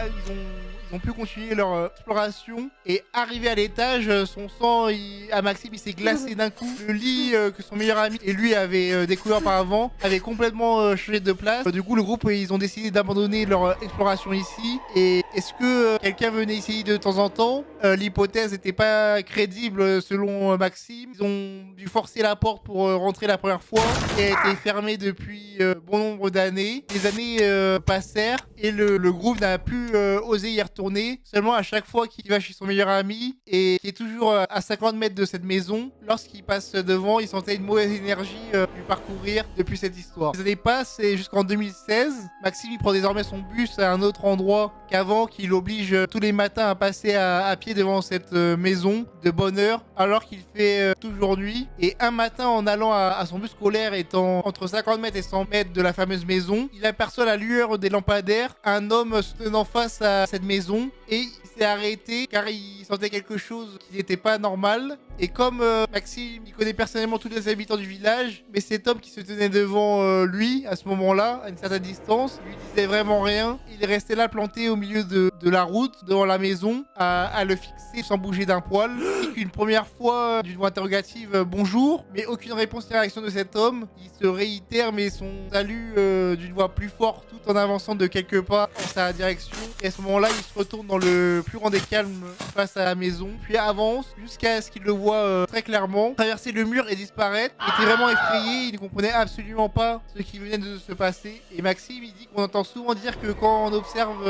ils ont pu continuer leur exploration et arrivé à l'étage, son sang à Maxime il s'est glacé d'un coup. Le lit que son meilleur ami et lui avaient découvert auparavant avait complètement changé de place. Du coup le groupe ils ont décidé d'abandonner leur exploration ici. Et est-ce que quelqu'un venait ici de temps en temps? L'hypothèse n'était pas crédible selon Maxime. Ils ont dû forcer la porte pour rentrer la première fois qui a été fermée depuis bon nombre d'années. Les années passèrent et le groupe n'a plus osé y retourner. Seulement à chaque fois qu'il va chez son meilleur ami et qui est toujours à 50 mètres de cette maison, lorsqu'il passe devant, il sentait une mauvaise énergie lui parcourir depuis cette histoire. Les années passent et jusqu'en 2016, Maxime il prend désormais son bus à un autre endroit qu'avant, qui l'oblige tous les matins à passer à pied devant cette maison de bonne heure alors qu'il fait toujours nuit. Et un matin en allant à son bus scolaire étant entre 50 mètres et 100 mètres de la fameuse maison, il aperçoit la lueur des lampadaires, un homme se tenant face à cette maison et il s'est arrêté car il sentait quelque chose qui n'était pas normal. Et comme Maxime il connaît personnellement tous les habitants du village, mais cet homme qui se tenait devant lui à ce moment-là, à une certaine distance, lui disait vraiment rien. Il est resté là planté au milieu de la route devant la maison à le fixer sans bouger d'un poil. Et une première fois d'une voix interrogative bonjour, mais aucune réponse ni réaction de cet homme. Il se réitère mais son salut d'une voix plus forte tout en avançant de quelques pas en sa direction. Et à ce moment-là il se retourne dans le plus grand des calmes face à la maison, puis avance jusqu'à ce qu'il le voit très clairement traverser le mur et disparaître. Il était vraiment effrayé, il ne comprenait absolument pas ce qui venait de se passer. Et Maxime il dit qu'on entend souvent dire que quand on observe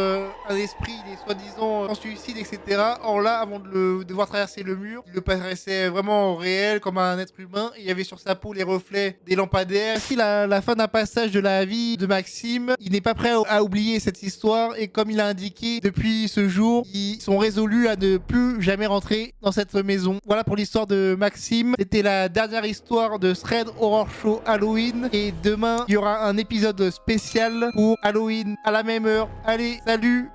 un esprit, il est soi-disant en suicide, etc. Or là, avant de le voir traverser le mur, il le paraissait vraiment réel comme un être humain. Et il y avait sur sa peau les reflets des lampadaires. Si la fin d'un passage de la vie de Maxime, il n'est pas prêt à oublier cette histoire. Et comme il a indiqué, depuis ce jour, ils sont résolus à ne plus jamais rentrer dans cette maison. Voilà pour l'histoire de Maxime. C'était la dernière histoire de Thread Horror Show Halloween. Et demain, il y aura un épisode spécial pour Halloween à la même heure. Allez, salut!